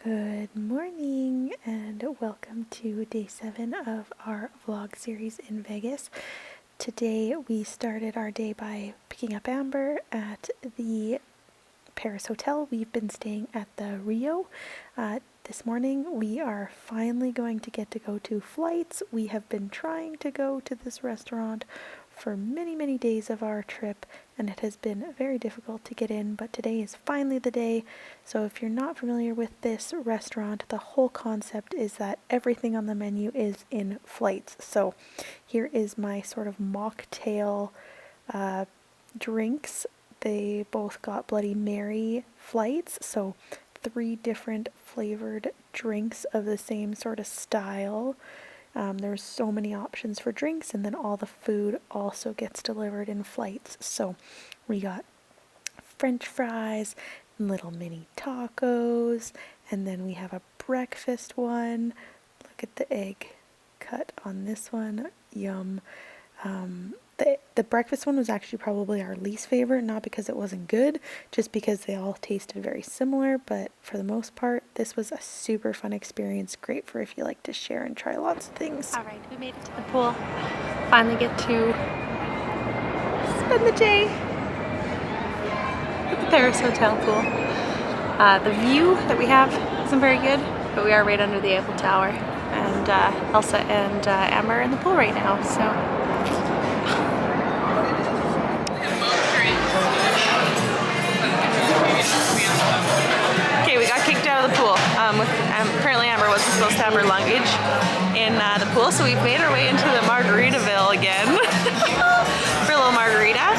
Good morning and welcome to day 7 of our vlog series in Vegas. Today we started our day by picking up Amber at the Paris hotel. We've been staying at the Rio. This morning we are finally going to get to go to flights. We have been trying to go to this restaurant for many days of our trip, and it has been very difficult to get in, but today is finally the day. So if you're not familiar with this restaurant, the whole concept is that everything on the menu is in flights. So here is my sort of mocktail drinks. They both got Bloody Mary flights, so 3 different flavored drinks of the same sort of style. There's so many options for drinks, and then all the food also gets delivered in flights. So we got French fries, little mini tacos, and then we have a breakfast one. Look at the egg cut on this one. Yum. The breakfast one was actually probably our least favorite, not because it wasn't good, just because they all tasted very similar, but for the most part, this was a super fun experience, great for if you like to share and try lots of things. Alright, we made it to the pool. Finally get to spend the day at the Paris Hotel pool. The view that we have isn't very good, but we are right under the Eiffel Tower, and Elsa and Amber are in the pool right now, so okay, we got kicked out of the pool. Apparently Amber wasn't supposed to have her luggage in the pool, so we've made our way into the Margaritaville again for a little margarita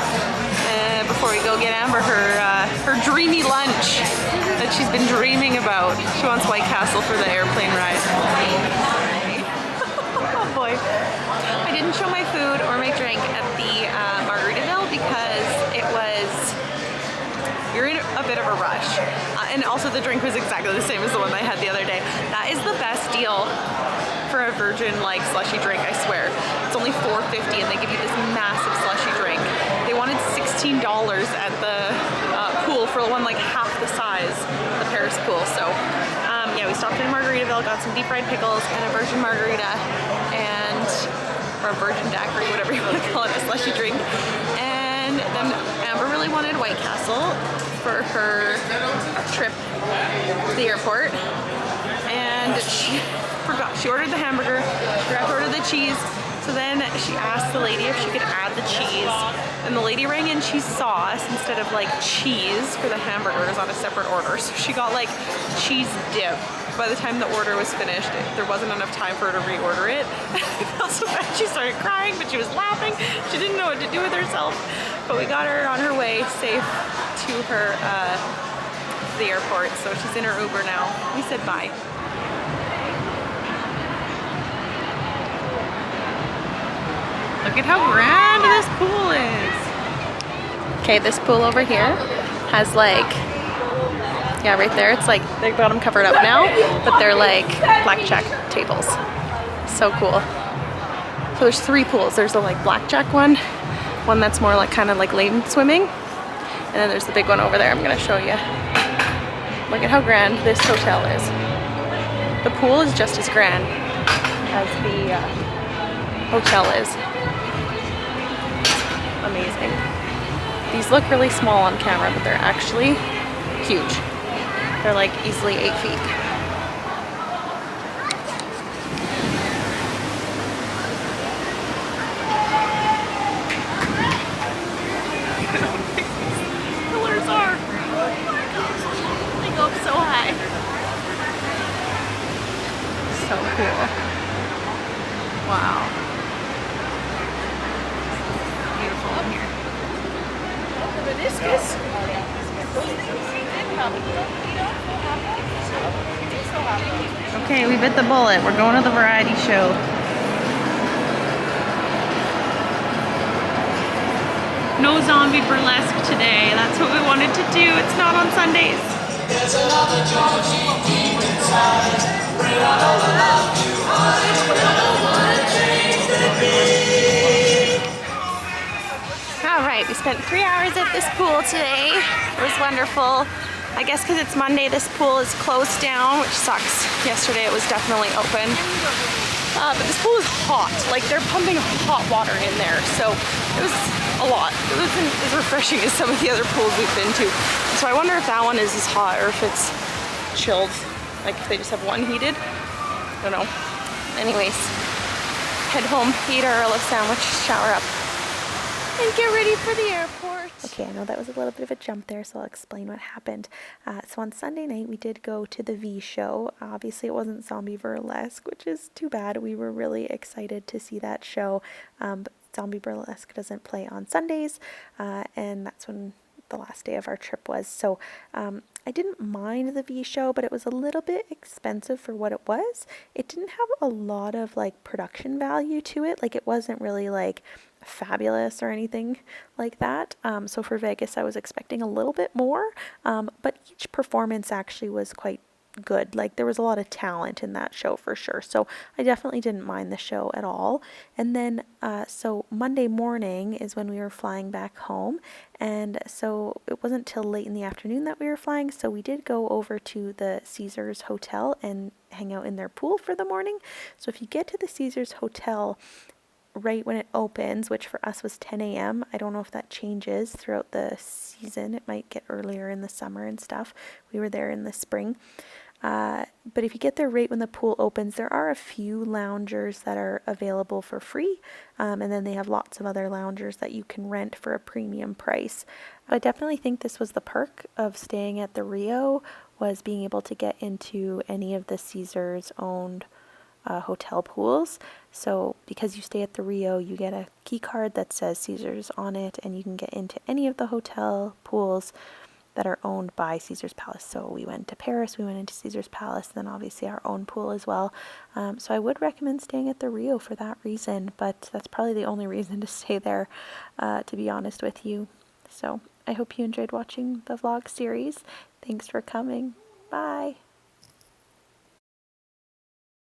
before we go get Amber her dreamy lunch that she's been dreaming about. She wants White Castle for the airplane ride. Oh boy. I didn't show my food or my drink at the Margaritaville because you're in a bit of a rush. And also the drink was exactly the same as the one I had the other day. That is the best deal for a virgin like slushy drink, I swear. It's only $4.50 and they give you this massive slushy drink. They wanted $16 at the pool for one like half the size, the Paris pool. So yeah, we stopped in Margaritaville, got some deep fried pickles and a virgin margarita or a virgin daiquiri, whatever you want to call it, a slushy drink. And then Amber really wanted White Castle for her trip to the airport, and she forgot. She ordered the hamburger, forgot to order the cheese, so then she asked the lady if she could add the cheese, and the lady rang in cheese sauce instead of like cheese for the hamburgers on a separate order, so she got like cheese dip. By the time the order was finished, there wasn't enough time for her to reorder it. I felt so bad. She started crying, but she was laughing. She didn't know what to do with herself. But we got her on her way safe to her the airport. So she's in her Uber now. We said bye. Look at how grand this pool is. Okay, this pool over here has like, yeah, right there, it's like they got them covered up now, but they're like blackjack tables. So cool. So there's 3 pools. There's the like blackjack one that's more like kind of like lane swimming, and then there's the big one over there. I'm gonna show you. Look at how grand this hotel is. The pool is just as grand as the hotel is. Amazing. These look really small on camera, but they're actually huge. They're like easily 8 feet. Pillars are. They go up so high. So cool. Wow. Beautiful in here. The meniscus. Okay, we bit the bullet. We're going to the variety show. No zombie burlesque today. That's what we wanted to do. It's not on Sundays. There's another Georgie deep inside. Bring out all the love you hide. All right, we spent 3 hours at this pool today. It was wonderful. I guess because it's Monday, this pool is closed down, which sucks. Yesterday it was definitely open. But this pool is hot. Like, they're pumping hot water in there, so it was a lot. It wasn't as refreshing as some of the other pools we've been to. So I wonder if that one is as hot or if it's chilled. Like, if they just have one heated. I don't know. Anyways, head home, eat our Earl of sandwich, shower up, and get ready for the airport. Okay, I know that was a little bit of a jump there, so I'll explain what happened. So on Sunday night, we did go to the V show. Obviously, it wasn't Zombie Burlesque, which is too bad. We were really excited to see that show, but Zombie Burlesque doesn't play on Sundays, and that's when the last day of our trip was. So I didn't mind the V show, but it was a little bit expensive for what it was. It didn't have a lot of like production value to it. Like, it wasn't really like fabulous or anything like that. So for Vegas, I was expecting a little bit more, but each performance actually was quite good. Like, there was a lot of talent in that show for sure. So I definitely didn't mind the show at all. And then, so Monday morning is when we were flying back home. And so it wasn't till late in the afternoon that we were flying. So we did go over to the Caesars Hotel and hang out in their pool for the morning. So if you get to the Caesars Hotel right when it opens, which for us was 10 a.m. I don't know if that changes throughout the season. It might get earlier in the summer and stuff. We were there in the spring. But if you get there right when the pool opens, there are a few loungers that are available for free. And then they have lots of other loungers that you can rent for a premium price. I definitely think this was the perk of staying at the Rio, was being able to get into any of the Caesars owned hotel pools. So because you stay at the Rio, you get a key card that says Caesars on it, and you can get into any of the hotel pools that are owned by Caesars Palace. So we went to Paris, we went into Caesars Palace, then obviously our own pool as well. So I would recommend staying at the Rio for that reason, but that's probably the only reason to stay there, to be honest with you. So I hope you enjoyed watching the vlog series. Thanks for coming. Bye.